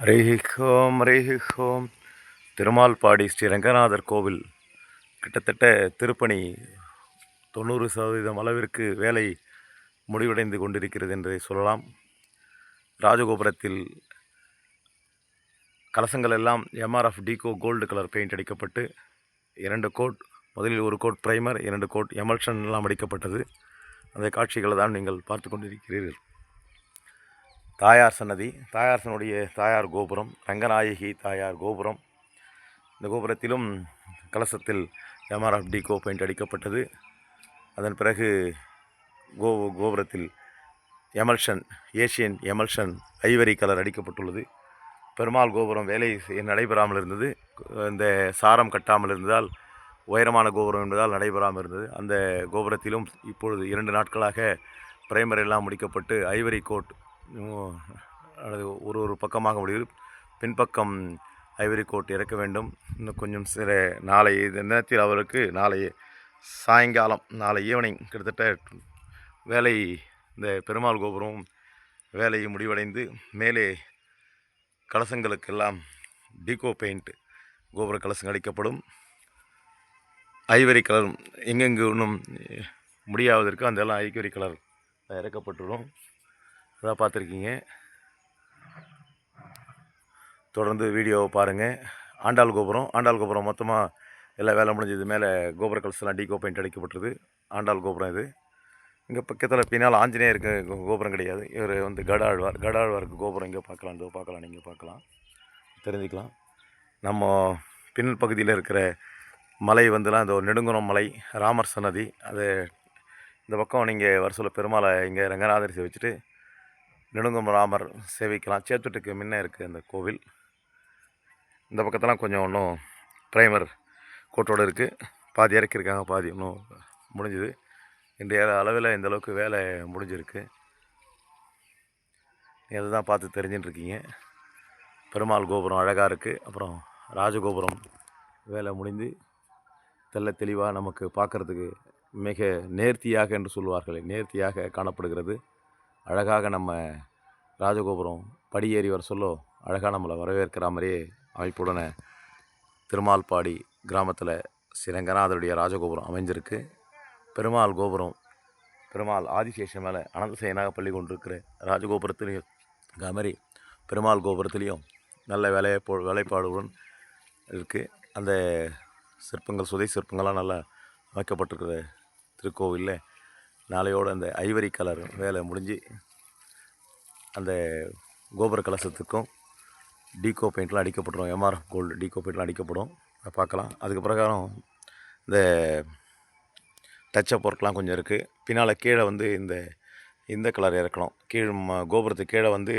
ஹரிஹோம் திருமால்பாடி ஸ்ரீ ரங்கநாதர் கோவில் கிட்டத்தட்ட திருப்பணி 90% அளவிற்கு வேலை முடிவடைந்து கொண்டிருக்கிறது என்று சொல்லலாம். ராஜகோபுரத்தில் கலசங்கள் எல்லாம் எம்ஆர்எஃப் டீகோ கோல்டு கலர் பெயிண்ட் அடிக்கப்பட்டு 2 கோட், முதலில் 1 கோட் பிரைமர், 2 கோட் எமல்ஷன் எல்லாம் அடிக்கப்பட்டது. அந்த காட்சிகளை தான் நீங்கள் பார்த்து கொண்டிருக்கிறீர்கள். தாயார் சன்னதி, தாயார் தாயார் கோபுரம், ரங்கநாயகி தாயார் கோபுரம். இந்த கோபுரத்திலும் கலசத்தில் எம்ஆர்எஃப் டீகோ பெயிண்ட் அடிக்கப்பட்டது. அதன் பிறகு கோபுரத்தில் emulsion, Asian emulsion ivory colour அடிக்கப்பட்டுள்ளது. பெருமாள் கோபுரம் வேலை நடைபெறாமல் இருந்தது. இந்த சாரம் கட்டாமல் இருந்ததால், உயரமான கோபுரம் என்பதால் நடைபெறாமல் இருந்தது. அந்த கோபுரத்திலும் இப்பொழுது 2 நாட்களாக பிரைமர் எல்லாம் முடிக்கப்பட்டு ஐவரி கோட் அல்லது ஒரு பக்கமாக முடிவு, பின்பக்கம் ஐவரி கோட் இறக்க வேண்டும். இன்னும் கொஞ்சம் நாளை நேரத்தில் அவருக்கு நாளை சாயங்காலம், நாளை ஈவினிங் கிட்டத்தட்ட வேலை, இந்த பெருமாள் கோபுரம் வேலை முடிவடைந்து மேலே கலசங்களுக்கெல்லாம் டீகோ பெயிண்ட் கோபுர கலசங்கள் அடிக்கப்படும். ஐவரி கலர் எங்கெங்கு இன்னும் முடியாவதற்கு அந்த எல்லாம் ஐவரி கலர் இறக்கப்பட்டுடும். அதான் பார்த்துருக்கீங்க. தொடர்ந்து வீடியோவை பாருங்கள். ஆண்டாள் கோபுரம் மொத்தமாக எல்லா வேலை முடிஞ்சது. மேலே கோபுர கலசெல்லாம் டீகோ பெயிண்ட் அடிக்கப்பட்டது. ஆண்டாள் கோபுரம் இது. இங்கே பக்கத்தில் பின்னால் ஆஞ்சநேயருக்கு கோபுரம் கிடையாது. இவர் வந்து கடாழ்வாருக்கு கோபுரம் இங்கே பார்க்கலாம், நீங்கள் பார்க்கலாம், தெரிஞ்சுக்கலாம். நம்ம பின் பகுதியில் இருக்கிற மலை வந்துலாம் இந்த ஒரு நெடுங்குணம் மலை, ராமர் சன்னதி. அது இந்த பக்கம் நீங்கள் வர சொல்ல பெருமாளை இங்கே ரங்கநாதர் சேவிச்சுட்டு நெடுங்குணம் ராமர் சேவிக்கலாம். சேத்துட்டுக்கு முன்னே இருக்குது அந்த கோவில். இந்த பக்கத்தெல்லாம் கொஞ்சம் இன்னும் ப்ரைமர் கோட்டோடு இருக்குது. பாதி இறக்கியிருக்காங்க, பாதி இன்னும் முடிஞ்சுது. இன்றைய அளவில் இந்த அளவுக்கு வேலை முடிஞ்சிருக்கு. நீங்கள் அதுதான் பார்த்து தெரிஞ்சுட்டுருக்கீங்க. பெருமாள் கோபுரம் அழகாக இருக்குது. அப்புறம் ராஜகோபுரம் வேலை முடிந்து தெல்ல தெளிவாக நமக்கு பார்க்குறதுக்கு மிக நேர்த்தியாக என்று சொல்வார்கள், நேர்த்தியாக காணப்படுகிறது. அழகாக நம்ம ராஜகோபுரம் படியேறி வர சொல்ல அழகாக நம்மளை வரவேற்கிற மாதிரியே அமைப்புடனே திருமால்பாடி கிராமத்தில் ஸ்ரீரங்கநாதருடைய ராஜகோபுரம் அமைஞ்சிருக்கு. பெருமாள் கோபுரம், பெருமாள் ஆதிசேஷன் மேலே அனந்தசேனாக பள்ளி கொண்டிருக்கிற ராஜகோபுரத்துலேயும் அது மாதிரி பெருமாள் கோபுரத்துலேயும் நல்ல வேலைப்பாடுடன் இருக்குது. அந்த சிற்பங்கள், சுதை சிற்பங்கள்லாம் நல்லா அமைக்கப்பட்டிருக்கிற திருக்கோவிலில் நாளையோடு அந்த ஐவரி கலர் வேலை முடிஞ்சு அந்த கோபுர கலசத்துக்கும் டீகோ பெயிண்ட்லாம் அடிக்கப்பட்டுரும். MRF gold டீகோ பெயிண்ட்லாம் அடிக்கப்படும். அதை பார்க்கலாம். அதுக்கு பிரகாரம் இந்த டச்சப் ஒர்க்லாம் கொஞ்சம் இருக்குது. பின்னால் கீழே வந்து இந்த கலர் இறக்கணும். கோபுரத்துக்கு கீழே வந்து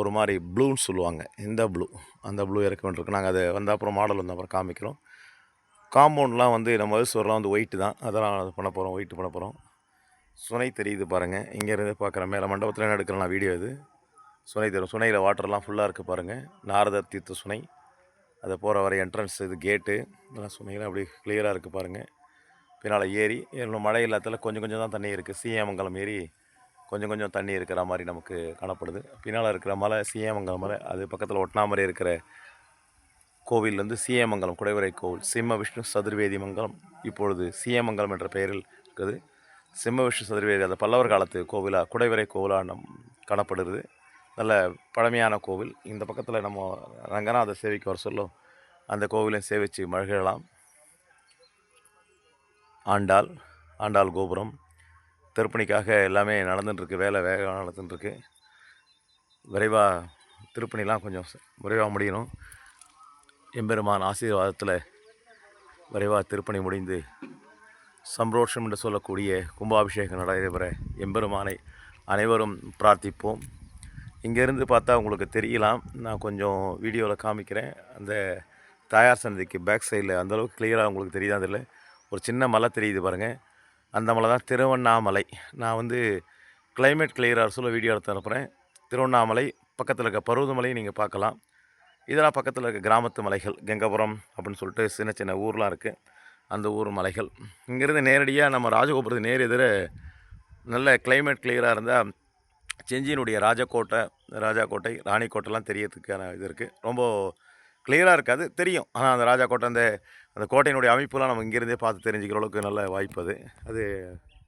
ஒரு மாதிரி ப்ளூன்னு சொல்லுவாங்க, அந்த ப்ளூ இறக்க வேண்டியிருக்கு. நாங்கள் அதை வந்த அப்புறம் மாடல் வந்த அப்புறம் காமிக்கிறோம். காம்பவுண்ட்லாம் வந்து நம்ம மதுசூர்லாம் வந்து ஒயிட்டு தான், அதெல்லாம் பண்ண போகிறோம், ஒயிட்டு பண்ண போகிறோம். சுனை தெரியுது பாருங்கள், இங்கேருந்து பார்க்குறேன். மேலே மண்டபத்தில் எடுக்கிறேன் வீடியோ இது. சுனை தெரியும். சுனையில் வாட்டர்லாம் ஃபுல்லாக இருக்குது பாருங்கள். நாரதர் தீர்த்த சுனை. அதை போகிற வர என்ட்ரன்ஸ், இது கேட்டு, இதெல்லாம் சுனையெல்லாம் அப்படி கிளியராக இருக்குது பாருங்கள். பின்னால் ஏரி, இன்னும் மழை இல்லாததில் கொஞ்சம் தான் தண்ணி இருக்குது. சீயாமங்கலம் ஏரி கொஞ்சம் தண்ணி இருக்கிற மாதிரி நமக்கு காணப்படுது. பின்னால் இருக்கிற மலை சீயாமங்கலம் மலை. அது பக்கத்தில் ஒட்டினா மாதிரி இருக்கிற கோவில் வந்து சீயமங்கலம் குடைவரை கோவில். சிம்ம விஷ்ணு சதுர்வேதி மங்கலம் இப்பொழுது சீயமங்கலம் என்ற பெயரில் இருக்குது. சிம்ம விஷ்ணு சதுர்வேதி அந்த பல்லவர் காலத்து கோவிலாக, குடைவரை கோவிலாக காணப்படுது. நல்ல பழமையான கோவில். இந்த பக்கத்தில் நம்ம ரங்கநாதர் சேவிக்கு வர சொல்லும் அந்த கோவிலையும் சேவித்து மகிழலாம். ஆண்டாள் கோபுரம் திருப்பணிக்காக எல்லாமே நடந்துட்டுருக்கு. வேலை வேகமாக நடந்துட்டுருக்கு. விரைவாக திருப்பணிலாம் கொஞ்சம் விரைவாக முடியணும். எம்பெருமான் ஆசீர்வாதத்தில் விரைவாக திருப்பணி முடிந்து சம்ரோஷம் என்று சொல்லக்கூடிய கும்பாபிஷேகம் நடைபெற எம்பெருமானை அனைவரும் பிரார்த்திப்போம். இங்கேருந்து பார்த்தா உங்களுக்கு தெரியலாம், நான் கொஞ்சம் வீடியோவில் காமிக்கிறேன். அந்த தாயார் சன்னதிக்கு பேக் சைடில் அந்தளவுக்கு கிளியராக உங்களுக்கு தெரியுதா தெரியல, ஒரு சின்ன மலை தெரியுது பாருங்கள். அந்த மலை தான் திருவண்ணாமலை. நான் வந்து கிளைமேட் கிளியராக சொல்ல வீடியோ எடுத்து அனுப்புகிறேன். திருவண்ணாமலை பக்கத்தில் இருக்க பருவதமலையை நீங்கள் பார்க்கலாம். இதெல்லாம் பக்கத்தில் இருக்க கிராமத்து மலைகள், கெங்கபுரம் அப்படின்னு சொல்லிட்டு சின்ன ஊர்லாம் இருக்குது. அந்த ஊர் மலைகள். இங்கேருந்து நேரடியாக நம்ம ராஜகோபுரத்து நேர் எதிர நல்ல கிளைமேட் கிளியராக இருந்தால் செஞ்சியினுடைய ராஜாக்கோட்டை ராணிக்கோட்டைலாம் தெரியறதுக்கான இது இருக்குது. ரொம்ப கிளியராக இருக்காது, தெரியும். ஆனால் அந்த ராஜாக்கோட்டை அந்த கோட்டையினுடைய அமைப்புலாம் நம்ம இங்கேருந்தே பார்த்து தெரிஞ்சுக்கிற அளவுக்கு நல்ல வாய்ப்பு அது. அது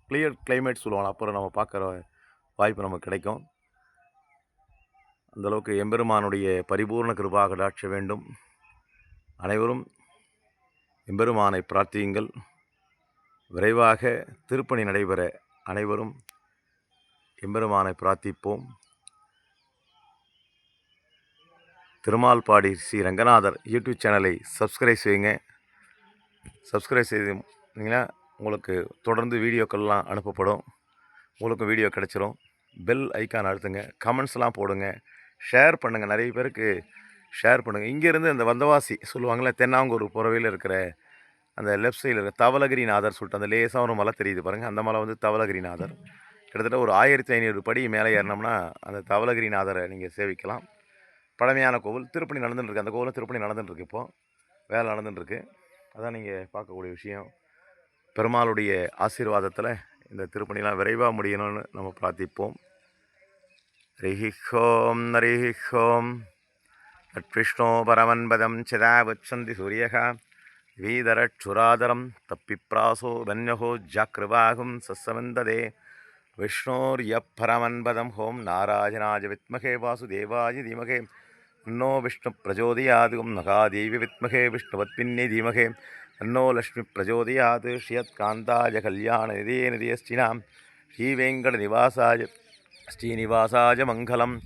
கிளியர் கிளைமேட் சொல்லுவாங்க, அப்புறம் நம்ம பார்க்குற வாய்ப்பு நமக்கு கிடைக்கும். அந்தளவுக்கு எம்பெருமானுடைய பரிபூர்ண கிருபா கடாட்ச வேண்டும். அனைவரும் எம்பெருமானை பிரார்த்தியுங்கள். விரைவாக திருப்பணி நடைபெற அனைவரும் எம்பெருமானை பிரார்த்திப்போம். திருமால்பாடி ஸ்ரீ ரங்கநாதர் யூடியூப் சேனலை சப்ஸ்கிரைப் செய்யுங்க. சப்ஸ்கிரைப் செய்தீங்கன்னா உங்களுக்கு தொடர்ந்து வீடியோக்கள்லாம் அனுப்பப்படும். உங்களுக்கும் வீடியோ கிடச்சிரும். பெல் ஐக்கான் அழுத்துங்க, கமெண்ட்ஸ்லாம் போடுங்க, ஷேர் பண்ணுங்கள். நிறைய பேருக்கு ஷேர் பண்ணுங்கள். இங்கேருந்து அந்த வந்தவாசி சொல்லுவாங்களே, தென்னாங்கூர் புறவையில் இருக்கிற அந்த லெஃப்ட் சைடில் இருக்கிற தவளகிரிநாதர் சொல்லிட்டு அந்த லேசாக ஒரு மலை தெரியுது பாருங்கள், அந்த மலை வந்து தவளகிரிநாதர். கிட்டத்தட்ட ஒரு 1500 படி மேலே ஏறினோம்னா அந்த தவளகிரிநாதரை நீங்கள் சேவிக்கலாம். பழமையான கோவில், திருப்பணி நடந்துட்டுருக்கு. அந்த கோவிலும் திருப்பணி நடந்துட்டுருக்கு. இப்போது வேலை நடந்துட்டுருக்கு. அதான் நீங்கள் பார்க்கக்கூடிய விஷயம். பெருமாளுடைய ஆசீர்வாதத்தில் இந்த திருப்பணிலாம் விரைவாக முடியணும்னு நம்ம பிரார்த்திப்போம். ஹரிஹோம் ஹரிஹோம். தட்விஷ்ணோ பரமன்பதம் சிதாவச்சந்தி சூரியகா வீதரட்சுராதரம் தப்பிப்ராசோ தன்யஹோ ஜாக்கிருவாகும் சசவந்ததே விஷ்ணோர்யப்பரமன்பதம் ஹோம் நாராயணாய வித்மகே வாசுதேவாய தீமகே அன்னோ விஷ்ணு பிரச்சோதயாதும் மகாதேவி வித்மகே விஷ்ணுவத்பின்னே தீமகே அன்னோ லக்ஷ்மி பிரச்சோதயாது ஸ்ரீயத்காந்தாய கல்யாண நிதியே நிதியஸ்ரீனாம் ஸ்ரீவேங்கட நிவாசாய ஸ்ரீனிவாசாய மங்களம்.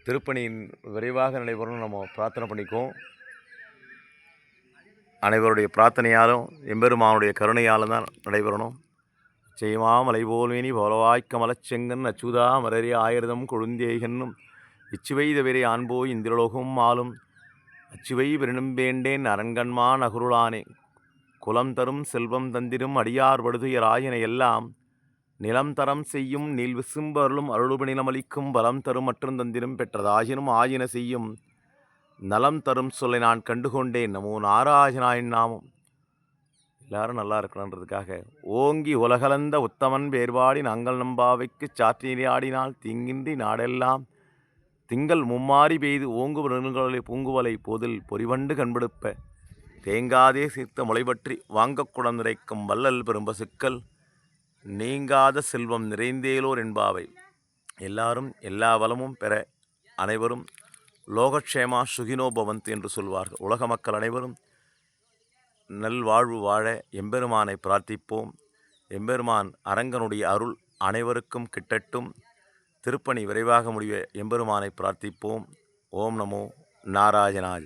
திருப்பணியின் விரைவாக நடைபெறணும் நம்ம பிரார்த்தனை பண்ணிக்குவோம். அனைவருடைய பிரார்த்தனையாலும் எம்பெருமானுடைய கருணையாலும் தான் நடைபெறணும். செய்மாமலை போல்வேனி போலவாய்க்கமலச் செங்கன் அச்சுதா மரறி ஆயிரதம் கொழுந்தேகன்னும் இச்சுவை தவிரை ஆண்போய் இந்திரலோகம் ஆளும் அச்சுவை பெருணும் வேண்டேன் அரண்கண்மான் அகுருளானே குலம் தரும் செல்வம் தந்திரும் அடியார் படுதுயராயன எல்லாம் நிலம் தரம் செய்யும் நீல் விசும்பருளும் அருளுபணிலமளிக்கும் பலம் தரும் மற்றும் தந்திரும் பெற்றதாயினும் ஆயின செய்யும் நலம் தரும் சொல்லை நான் கண்டுகொண்டேன். நமோ நாராயணாயின் நாமம். எல்லாரும் நல்லா இருக்கணுன்றதுக்காக ஓங்கி உலகலந்த உத்தமன் வேறுபாடி நாங்கள் நம்பாவைக்கு சாற்றினாடினால் தீங்கின்றி நாடெல்லாம் திங்கள் மும்மாறி பெய்து ஓங்குவலை பூங்குவலை போதில் பொறிவண்டு கண்படுப்ப தேங்காதே சீர்த்த முளைபற்றி வாங்க குடம் நிறைக்கும் வள்ளல் பெரும்பசுக்கள் நீங்காத செல்வம் நிறைந்தேலோர் என்பாவை. எல்லாரும் எல்லா வளமும் பெற அனைவரும் லோகக்ஷேமா சுகினோ பவந்த் என்று சொல்வார்கள். உலக மக்கள் அனைவரும் நல்வாழ்வு வாழ எம்பெருமானை பிரார்த்திப்போம். எம்பெருமான் அரங்கனுடைய அருள் அனைவருக்கும் கிட்டட்டும். திருப்பணி விரைவாக முடிய எம்பெருமானை பிரார்த்திப்போம். ஓம் நமோ நாராயணாய.